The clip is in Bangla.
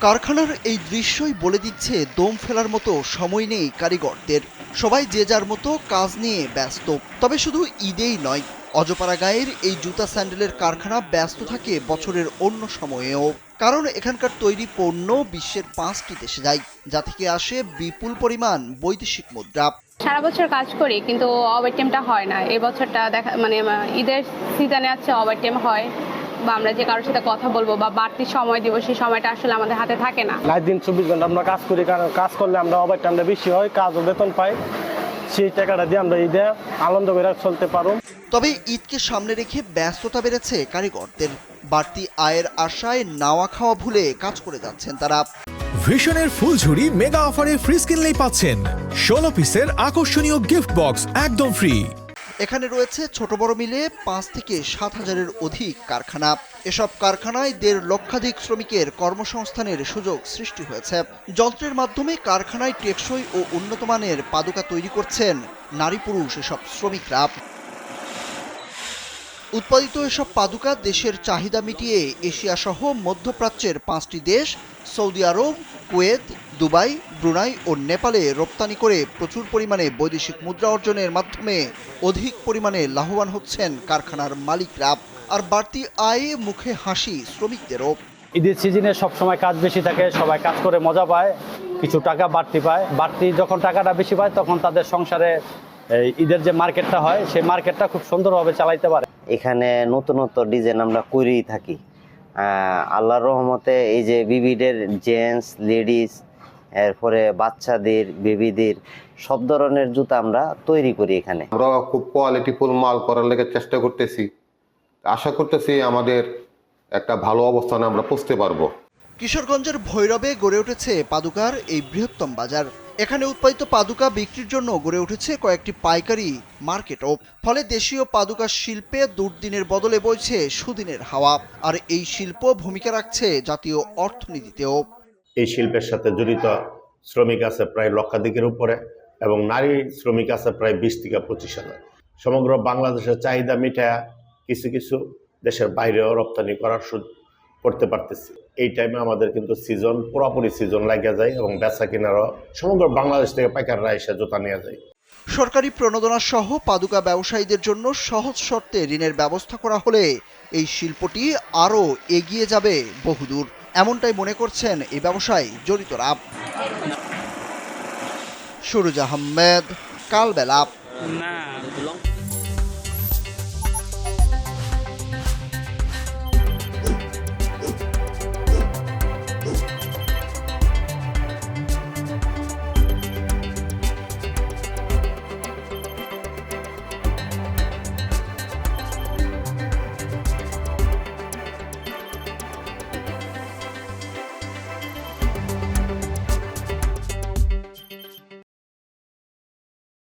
কারখানার এই দৃশ্যই বলে দিচ্ছে দম ফেলার মতো সময় নেই কারিগরদের। সবাই যে যার মতো কাজ নিয়ে ব্যস্ত। তবে শুধু ঈদেই নয়, অজপাড়া গাঁয়ের এই জুতা স্যান্ডেলের কারখানা ব্যস্ত থাকে বছরের অন্য সময়েও। কারণ এখানকার তৈরি পণ্য বিশ্বের 5টি দেশে যায়, যা থেকে আসে বিপুল পরিমাণ বৈদেশিক মুদ্রা। সারা বছর কাজ করি কিন্তু ওভারটাইমটা হয় না। এই বছরটা দেখা ঈদের সিজনে আছে ওভারটাইম হয়, বা আমরা যে কারোর সাথে কথা বলবো বা বাড়তি সময় দিব সেই সময়টা আসলে আমাদের হাতে থাকে না। রাত দিন 24 ঘন্টা আমরা কাজ করি, কারণ কাজ করলে আমরা ওভারটাইমটা বেশি হয়, কাজ ও বেতন পাই। সেই টাকাটা দিয়ে আমরা ঈদে আনন্দ করে চলতে পারব। তবে ঈদকে সামনে রেখে ব্যস্ততা বেড়েছে কারিগরদের। বাড়তি আয়ের আশায় নাওয়া খাওয়া ভুলে কাজ করে যাচ্ছেন তারা। ভিশনের ফুলঝুরি মেগা অফারে ফ্রিজ কিনলেই পাচ্ছেন 16 পিসের আকর্ষণীয় গিফট বক্স একদম ফ্রি। এখানে রয়েছে ছোট বড় মিলে 5 থেকে 7 হাজারের অধিক কারখানা। এসব কারখানায় 1.5 লক্ষাধিক শ্রমিকের কর্মসংস্থানের সুযোগ সৃষ্টি হয়েছে। যন্ত্রের মাধ্যমে কারখানায় টেকসই ও উন্নত মানের পাদুকা তৈরি করছেন নারী পুরুষ এসব শ্রমিকরা। উৎপাদিত এসব পাদুকা দেশের চাহিদা মিটিয়ে এশিয়া সহ মধ্যপ্রাচ্যের 5টি দেশ সৌদি আরব, কুয়েত, দুবাই, ব্রুনাই ও নেপালে রপ্তানি করে প্রচুর পরিমাণে বৈদেশিক মুদ্রা অর্জনের মাধ্যমে অধিক পরিমাণে লাভবান হচ্ছেন কারখানার মালিকরা। আর বাড়তি আয়ে মুখে হাসি শ্রমিকদেরও। ঈদের সিজনে সবসময় কাজ বেশি থাকে, সবাই কাজ করে মজা পায়, কিছু টাকা বাড়তি পায়। বাড়তি যখন টাকাটা বেশি পায় তখন তাদের সংসারে ঈদের যে মার্কেটটা হয় সেই মার্কেটটা খুব সুন্দরভাবে চালাইতে পারে। এখানে নতুন নতুন ডিজাইন আমরা করেই থাকি। আল্লাহর রহমতে এই যে বিবিদের জেন্টস, লেডিস, এরপরে বাচ্চাদের, বেবিদের সব ধরনের জুতা আমরা তৈরি করি এখানে। আমরা খুব কোয়ালিটিফুল মাল করার লেগে চেষ্টা করতেছি। আশা করতেছি আমাদের একটা ভালো অবস্থানে আমরা পৌঁছতে পারবো। কিশোরগঞ্জের ভৈরবে গড়ে উঠেছে পাদুকার এই বৃহত্তম বাজার। এখানে উৎপাদিত পাদুকা বিক্রির জন্য গড়ে উঠেছে কয়েকটি পাইকারি মার্কেটও। ফলে দেশীয় পাদুকা শিল্পে দুর্দিনের বদলে বইছে সুদিনের হাওয়া। আর এই শিল্প ভূমিকা রাখছে জাতীয় অর্থনীতিতেও। এই শিল্পের সাথে জড়িত শ্রমিক আছে প্রায় লক্ষাধিকের উপরে, এবং নারী শ্রমিক আছে প্রায় 20 থেকে 25 হাজার। সমগ্র বাংলাদেশের চাহিদা মিটায়া কিছু কিছু দেশের বাইরেও রপ্তানি করতে পারতেছি। এই টাইমে আমাদের কিন্তু সিজন পুরোপুরি সিজন লাগিয়ে যায় এবং বেচা কিনারও সমগ্র বাংলাদেশ থেকে পাইকাররা এসে জুতা নিয়ে যায়। সরকারি প্রণোদনা সহ পাদুকা ব্যবসায়ীদের জন্য সহজ শর্তে ঋণের ব্যবস্থা করা হলে এই শিল্পটি আরও এগিয়ে যাবে বহুদূর, এমনটাই মনে করছেন এই ব্যবসায় জড়িতরা। সুরুজ আহমেদ, কালবেলা।